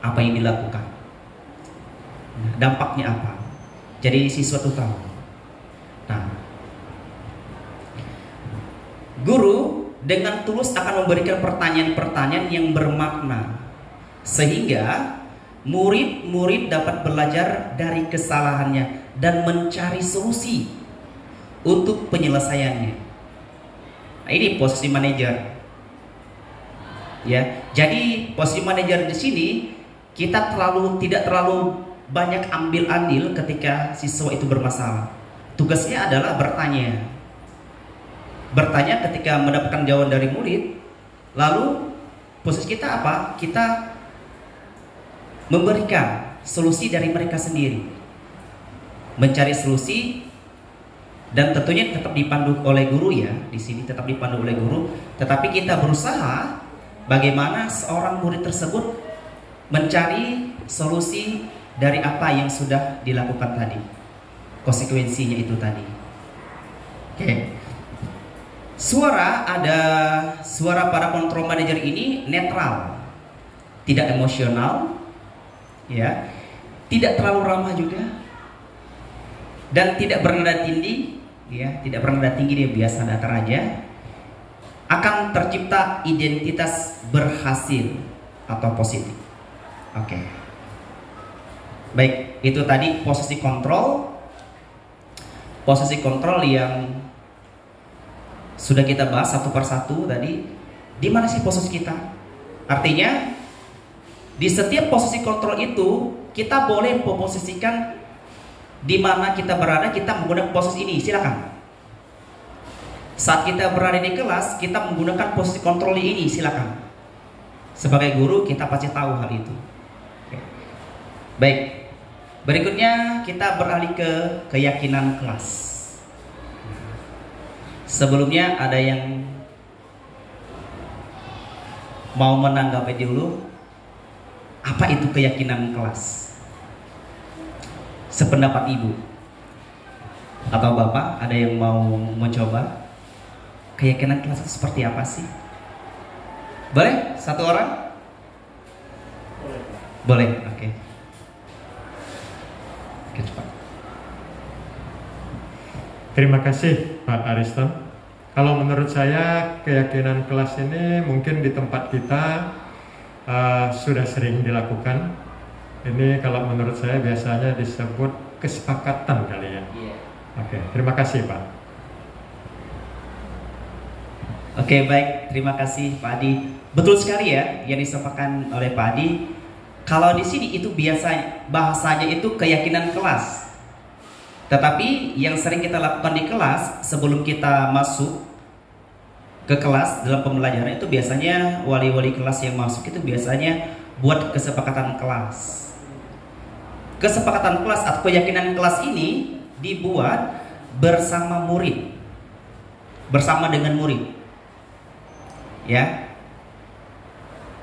apa yang dilakukan, dampaknya apa. Jadi siswa itu tahu. Nah, guru dengan tulus akan memberikan pertanyaan-pertanyaan yang bermakna, sehingga murid-murid dapat belajar dari kesalahannya dan mencari solusi untuk penyelesaiannya. Nah, ini posisi manajer. Ya, jadi posisi manajer di sini kita tidak terlalu banyak ambil andil ketika siswa itu bermasalah. Tugasnya adalah bertanya ketika mendapatkan jawaban dari murid. Lalu posisi kita apa? Kita memberikan solusi dari mereka sendiri, mencari solusi, dan tentunya tetap dipandu oleh guru ya. Di sini tetap dipandu oleh guru, tetapi kita berusaha bagaimana seorang murid tersebut mencari solusi dari apa yang sudah dilakukan tadi, konsekuensinya itu tadi. Oke. Suara para kontrol manager ini netral, tidak emosional, ya, tidak terlalu ramah juga, dan tidak bernada tinggi, ya, tidak bernada tinggi, dia biasa datar aja. Akan tercipta identitas berhasil atau positif. Oke. Baik, itu tadi posisi kontrol yang sudah kita bahas satu persatu tadi. Di mana sih posisi kita? Artinya di setiap posisi kontrol itu kita boleh memposisikan di mana kita berada, kita menggunakan posisi ini. Silakan. Saat kita berada di kelas, kita menggunakan posisi kontrol ini. Silakan. Sebagai guru kita pasti tahu hal itu. Oke. Baik. Berikutnya kita beralih ke keyakinan kelas. Sebelumnya ada yang mau menanggapi dulu? Apa itu keyakinan kelas? Sependapat ibu atau bapak, ada yang mau mencoba? Keyakinan kelas itu seperti apa sih? Boleh? Satu orang? Boleh, oke. Oke, cepat. Terima kasih Pak Ariston. Kalau menurut saya keyakinan kelas ini mungkin di tempat kita sudah sering dilakukan. Ini kalau menurut saya biasanya disebut kesepakatan kali ya. Oke, terima kasih Pak. Oke, baik, terima kasih Pak Adi. Betul sekali ya yang disampaikan oleh Pak Adi. Kalau di sini itu biasa bahasanya itu keyakinan kelas. Tetapi yang sering kita lakukan di kelas sebelum kita masuk ke kelas dalam pembelajaran itu biasanya wali-wali kelas yang masuk itu biasanya buat kesepakatan kelas. Kesepakatan kelas atau keyakinan kelas ini dibuat bersama murid, bersama dengan murid. Ya,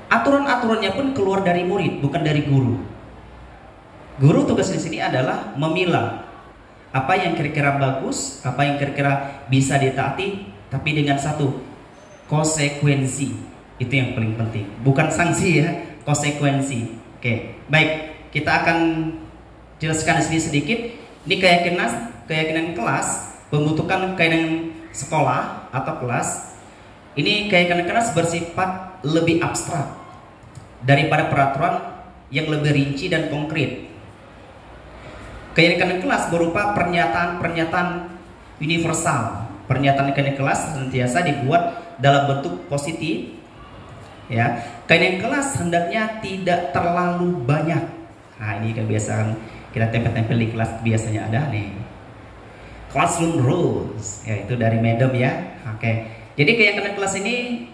aturan-aturannya pun keluar dari murid, bukan dari guru. Guru tugas di sini adalah memilah apa yang kira-kira bagus, apa yang kira-kira bisa ditaati, tapi dengan satu konsekuensi. Itu yang paling penting, bukan sanksi ya, konsekuensi. Oke, baik, kita akan jelaskan di sini sedikit. Ini keyakinan kelas, pembentukan keyakinan sekolah atau kelas. Ini keyakinan kelas bersifat lebih abstrak daripada peraturan yang lebih rinci dan konkret. Keyakinan kelas berupa pernyataan universal. Pernyataan keyakinan kelas senantiasa dibuat dalam bentuk positif. Ya, keyakinan kelas hendaknya tidak terlalu banyak. Nah, ini kebiasaan kita tempel-tempel di kelas biasanya ada nih. Classroom rules, ya itu dari Medem ya. Oke. Jadi keyakinan kelas ini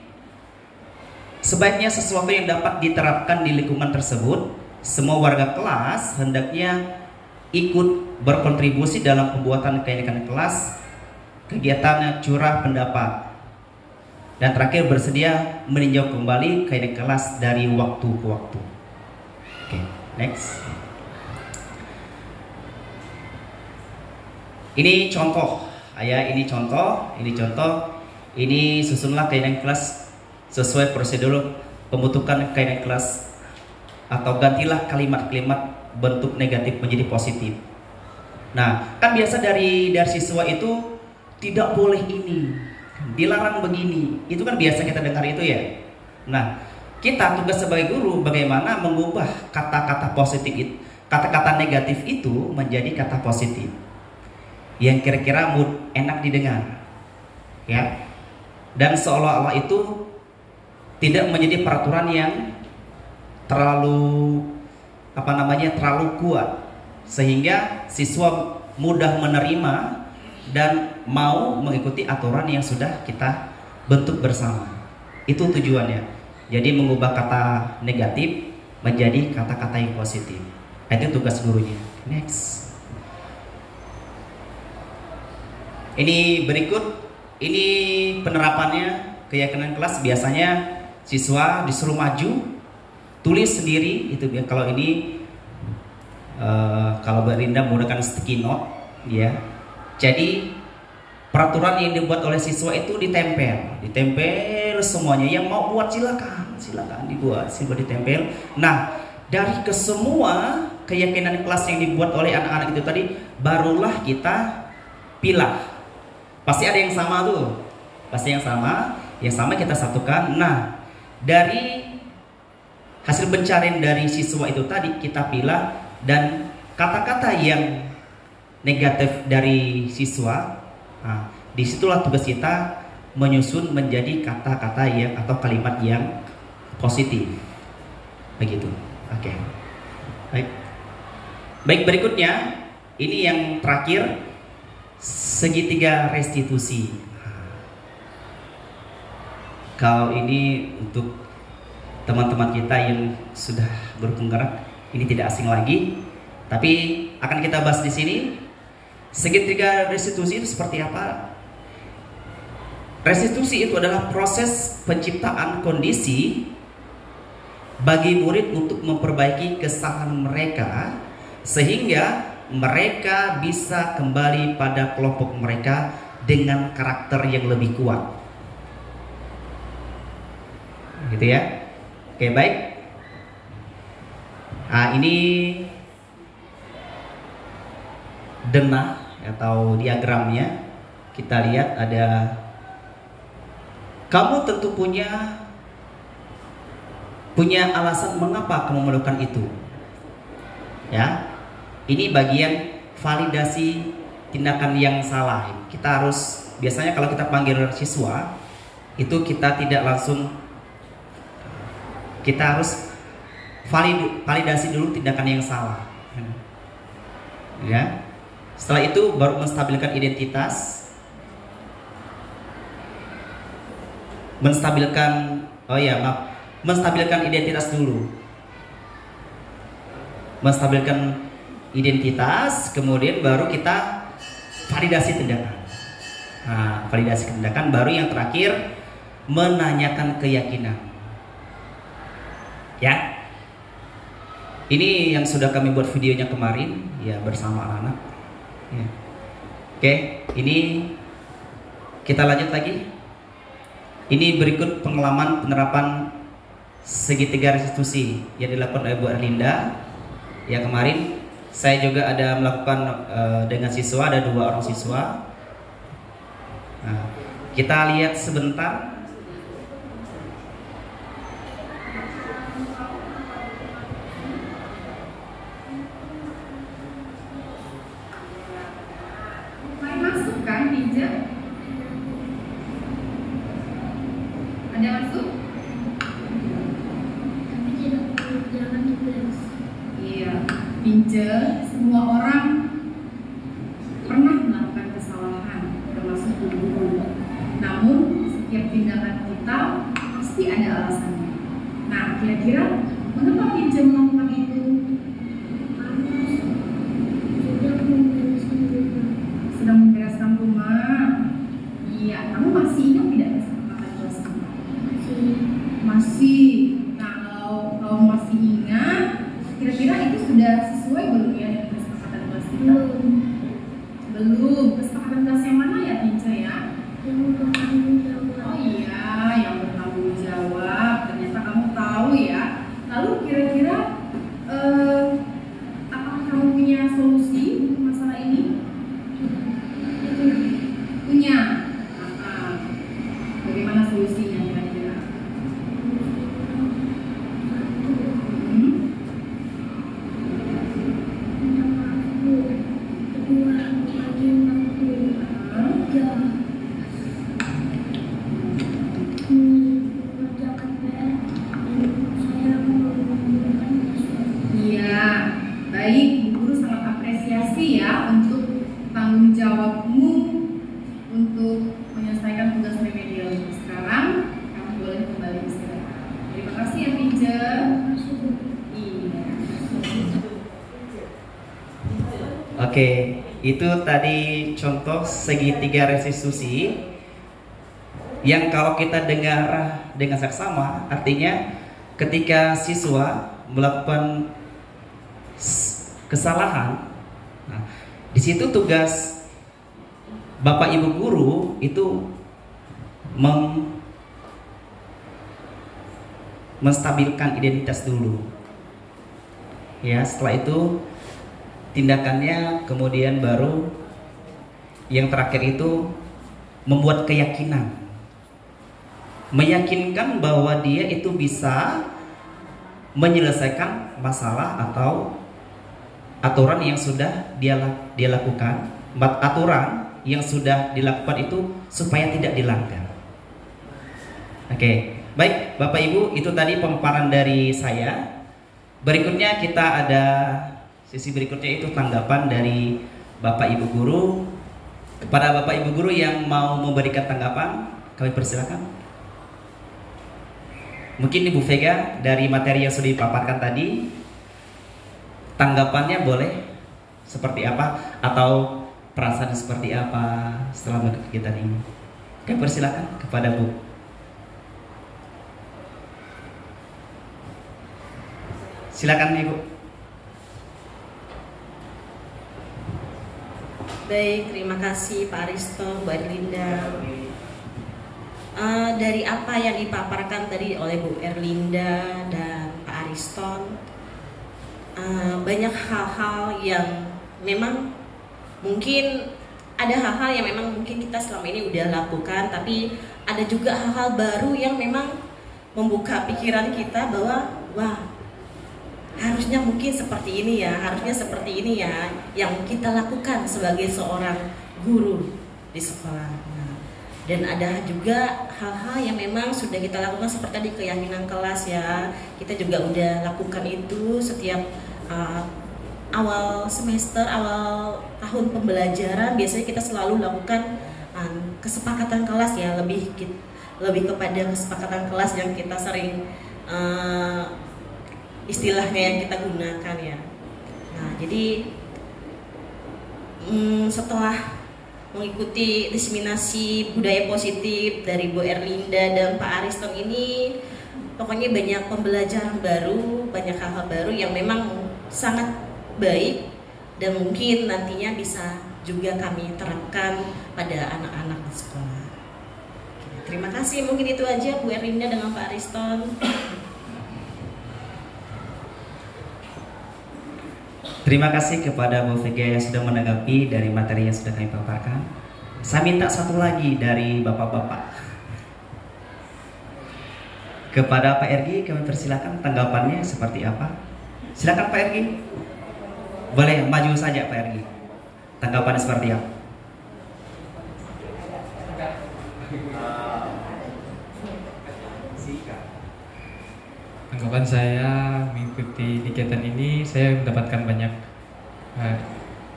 sebaiknya sesuatu yang dapat diterapkan di lingkungan tersebut. Semua warga kelas hendaknya ikut berkontribusi dalam pembuatan keyakinan kelas, kegiatan curah pendapat, dan terakhir bersedia meninjau kembali keyakinan kelas dari waktu ke waktu. Oke, next. Ini contoh, ya, ini contoh. Ini susunlah keadaan kelas sesuai prosedur pembentukan keadaan kelas, atau gantilah kalimat-kalimat bentuk negatif menjadi positif. Nah, kan biasa dari siswa itu tidak boleh ini, dilarang begini. Itu kan biasa kita dengar itu ya. Nah, kita tugas sebagai guru bagaimana mengubah kata-kata positif, kata-kata negatif itu menjadi kata positif yang kira-kira enak didengar, ya. Dan seolah-olah itu tidak menjadi peraturan yang terlalu terlalu kuat, sehingga siswa mudah menerima dan mau mengikuti aturan yang sudah kita bentuk bersama. Itu tujuannya. Jadi mengubah kata negatif menjadi kata-kata yang positif. Itu tugas gurunya. Next. Ini berikut, ini penerapannya keyakinan kelas. Biasanya siswa disuruh maju, tulis sendiri. Itu kalau ini kalau Berinda menggunakan sticky note, ya. Jadi peraturan yang dibuat oleh siswa itu ditempel semuanya. Yang mau buat silakan dibuat, siswa ditempel. Nah, dari kesemua keyakinan kelas yang dibuat oleh anak-anak itu tadi, barulah kita pilah. Pasti ada yang sama tuh, yang sama kita satukan. Nah, dari hasil pencarian dari siswa itu tadi kita pilah, dan kata-kata yang negatif dari siswa, nah, disitulah tugas kita menyusun menjadi kata-kata yang atau kalimat yang positif, begitu. Oke. Baik, berikutnya ini yang terakhir, segitiga restitusi. Kalau ini untuk teman-teman kita yang sudah berpenggerak, ini tidak asing lagi, tapi akan kita bahas di sini. Segitiga restitusi itu seperti apa? Restitusi itu adalah proses penciptaan kondisi bagi murid untuk memperbaiki kesalahan mereka, sehingga mereka bisa kembali pada kelompok mereka dengan karakter yang lebih kuat. Gitu ya. Oke, baik. Nah, ini denah atau diagramnya. Kita lihat ada, kamu tentu punya alasan mengapa kamu melakukan itu. Ya. Ini bagian validasi tindakan yang salah. Kita harus, biasanya kalau kita panggil siswa itu kita tidak langsung, kita harus validasi dulu tindakan yang salah. Ya. Setelah itu baru menstabilkan identitas, menstabilkan identitas dulu. Menstabilkan identitas, kemudian baru kita validasi tindakan. Nah, validasi tindakan, baru yang terakhir menanyakan keyakinan. Ya, ini yang sudah kami buat videonya kemarin, ya, bersama anak-anak. Ya. Oke, ini kita lanjut lagi. Ini berikut pengalaman penerapan segitiga restitusi yang dilakukan oleh Bu Erlinda. Ya, kemarin saya juga ada melakukan dengan siswa, ada 2 orang siswa. Nah, kita lihat sebentar. Masuk kan, Ninja? Ada masuk? Iya. Ninja, semua orang pernah melakukan kesalahan, termasuk guru. Namun setiap tindakan kita pasti ada alasannya. Nah, kira-kira mengapa Ninja melakukan itu? Sedang membereskan rumah. Iya, kamu masih ingat tidak kesepakatan kelas? Masih. Nah, kalau masih ingat, kira-kira itu sudah sesuai belum ya dengan kesepakatan kelas kita? Belum. Oke, itu tadi contoh segitiga restitusi yang kalau kita dengar dengan saksama, artinya ketika siswa melakukan kesalahan, nah, di situ tugas Bapak Ibu guru itu menstabilkan identitas dulu. Ya, setelah itu tindakannya kemudian baru yang terakhir itu membuat keyakinan, meyakinkan bahwa dia itu bisa menyelesaikan masalah atau aturan yang sudah dia lakukan, aturan yang sudah dilakukan itu supaya tidak dilanggar. Oke, baik Bapak Ibu, itu tadi pemaparan dari saya. Berikutnya kita ada sisi berikutnya, itu tanggapan dari Bapak Ibu guru. Kepada Bapak Ibu guru yang mau memberikan tanggapan, kami persilakan. Mungkin Ibu Vega dari materi yang sudah dipaparkan tadi, tanggapannya boleh seperti apa atau perasaan seperti apa setelah mengikuti kegiatan ini. Kami persilakan kepada Bu. Silakan Ibu. Baik, terima kasih Pak Aristo, Bu Erlinda. Dari apa yang dipaparkan tadi oleh Bu Erlinda dan Pak Ariston, banyak hal-hal yang memang mungkin ada hal-hal yang memang mungkin kita selama ini udah lakukan, tapi ada juga hal-hal baru yang memang membuka pikiran kita bahwa wah, harusnya mungkin seperti ini ya, harusnya seperti ini ya yang kita lakukan sebagai seorang guru di sekolah. Dan ada juga hal-hal yang memang sudah kita lakukan seperti tadi keyakinan kelas ya. Kita juga udah lakukan itu setiap awal semester, awal tahun pembelajaran. Biasanya kita selalu lakukan kesepakatan kelas ya, lebih kepada kesepakatan kelas yang kita sering istilahnya yang kita gunakan ya. Nah, jadi setelah mengikuti diseminasi budaya positif dari Bu Erlinda dan Pak Ariston ini, pokoknya banyak pembelajaran baru, banyak hal-hal baru yang memang sangat baik dan mungkin nantinya bisa juga kami terapkan pada anak-anak di sekolah. Terima kasih, mungkin itu aja Bu Erlinda dengan Pak Ariston. Terima kasih kepada Bu Vega yang sudah menanggapi dari materi yang sudah kami paparkan. Saya minta satu lagi dari bapak-bapak. Kepada Pak Ergi kami persilakan tanggapannya seperti apa. Silakan Pak Ergi. Boleh maju saja Pak Ergi. Tanggapannya seperti apa? Tanggapan saya mengikuti kegiatan ini, saya mendapatkan banyak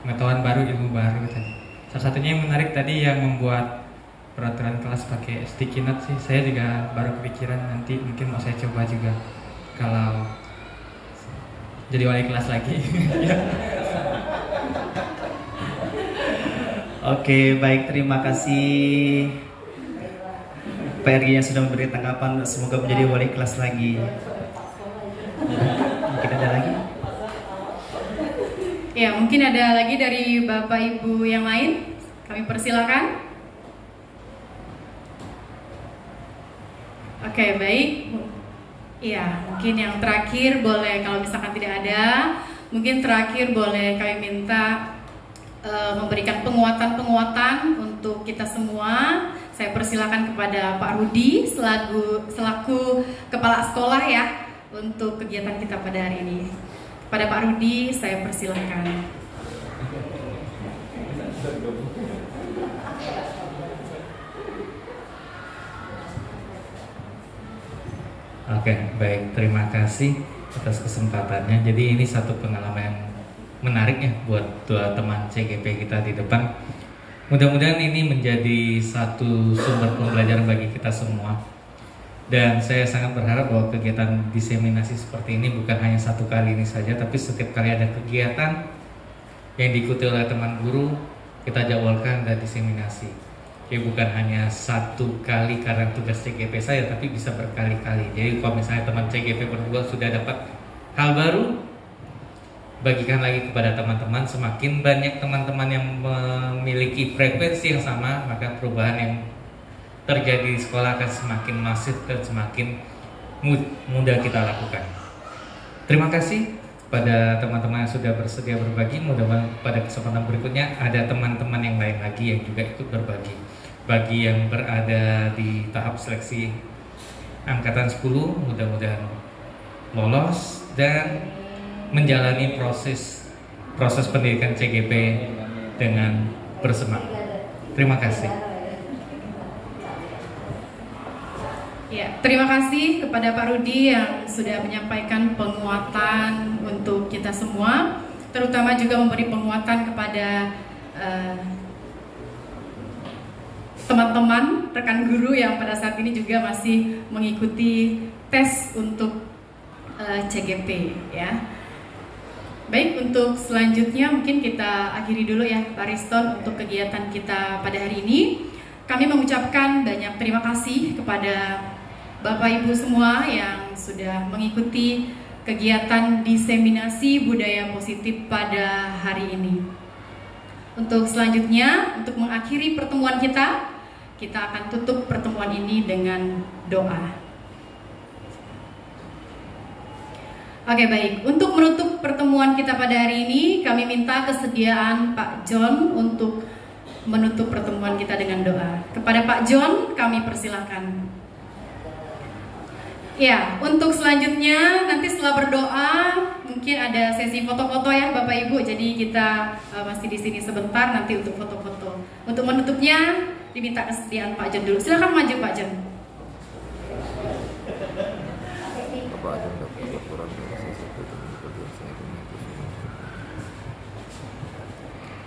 pengetahuan baru, ilmu baru tadi. Salah satunya yang menarik tadi yang membuat peraturan kelas pakai sticky note sih. Saya juga baru kepikiran, nanti mungkin mau saya coba juga kalau jadi wali kelas lagi. Oke, baik, terima kasih Pak Ergi yang sudah memberi tanggapan. Semoga menjadi wali kelas lagi. Mungkin ada lagi? Ya, mungkin ada lagi dari Bapak Ibu yang lain. Kami persilakan. Oke, baik. Iya, mungkin yang terakhir boleh, kalau misalkan tidak ada, mungkin terakhir boleh kami minta memberikan penguatan-penguatan untuk kita semua. Saya persilakan kepada Pak Rudi selaku kepala sekolah ya untuk kegiatan kita pada hari ini. Pada Pak Rudi saya persilakan. Oke, baik, terima kasih atas kesempatannya. Jadi ini satu pengalaman yang menarik ya buat dua teman CGP kita di depan. Mudah-mudahan ini menjadi satu sumber pembelajaran bagi kita semua. Dan saya sangat berharap bahwa kegiatan diseminasi seperti ini bukan hanya satu kali ini saja, tapi setiap kali ada kegiatan yang diikuti oleh teman guru, kita jadwalkan ada diseminasi. Jadi bukan hanya satu kali karena tugas CGP saya, tapi bisa berkali-kali. Jadi kalau misalnya teman CGP berdua sudah dapat hal baru, bagikan lagi kepada teman-teman. Semakin banyak teman-teman yang memiliki frekuensi yang sama, maka perubahan yang terjadi di sekolah akan semakin masif dan semakin mudah kita lakukan. Terima kasih pada teman-teman yang sudah bersedia berbagi. Mudah-mudahan pada kesempatan berikutnya ada teman-teman yang lain lagi yang juga ikut berbagi. Bagi yang berada di tahap seleksi angkatan 10, mudah-mudahan lolos dan menjalani proses pendidikan CGP dengan bersemangat. Terima kasih. Ya, terima kasih kepada Pak Rudi yang sudah menyampaikan penguatan untuk kita semua, terutama juga memberi penguatan kepada teman-teman, rekan guru yang pada saat ini juga masih mengikuti tes untuk CGP ya. Baik, untuk selanjutnya mungkin kita akhiri dulu ya Pak Riston untuk kegiatan kita pada hari ini. Kami mengucapkan banyak terima kasih kepada Bapak Ibu semua yang sudah mengikuti kegiatan diseminasi budaya positif pada hari ini. Untuk selanjutnya, untuk mengakhiri pertemuan kita akan tutup pertemuan ini dengan doa. Oke, baik. Untuk menutup pertemuan kita pada hari ini, kami minta kesediaan Pak John untuk menutup pertemuan kita dengan doa. Kepada Pak John, kami persilahkan. Ya, untuk selanjutnya nanti setelah berdoa mungkin ada sesi foto-foto ya Bapak Ibu. Jadi kita masih di sini sebentar nanti untuk foto-foto. Untuk menutupnya diminta kesediaan Pak John dulu. Silakan maju Pak John.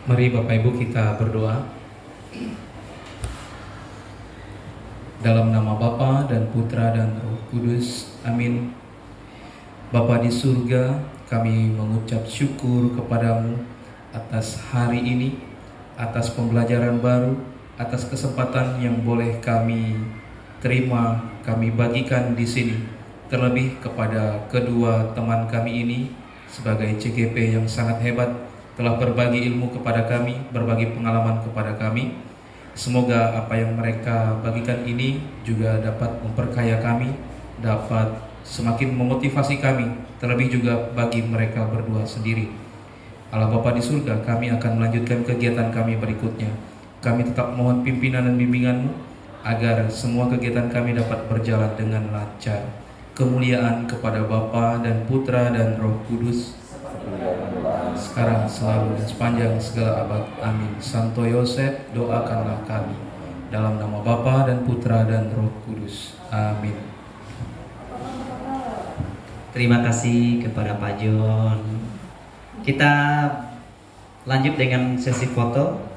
Mari Bapak Ibu kita berdoa. Dalam nama Bapa dan Putra dan Roh Kudus, amin. Bapa di surga, kami mengucap syukur kepadamu atas hari ini, atas pembelajaran baru, atas kesempatan yang boleh kami terima, kami bagikan di sini. Terlebih kepada kedua teman kami ini sebagai CGP yang sangat hebat, telah berbagi ilmu kepada kami, berbagi pengalaman kepada kami. Semoga apa yang mereka bagikan ini juga dapat memperkaya kami, dapat semakin memotivasi kami, terlebih juga bagi mereka berdua sendiri. Allah Bapa di surga, kami akan melanjutkan kegiatan kami berikutnya. Kami tetap mohon pimpinan dan bimbingan-Mu agar semua kegiatan kami dapat berjalan dengan lancar. Kemuliaan kepada Bapa dan Putra dan Roh Kudus, sekarang, selalu, dan sepanjang segala abad. Amin. Santo Yosef, doakanlah kami. Dalam nama Bapa dan Putra dan Roh Kudus. Amin. Terima kasih kepada Pak John. Kita lanjut dengan sesi foto.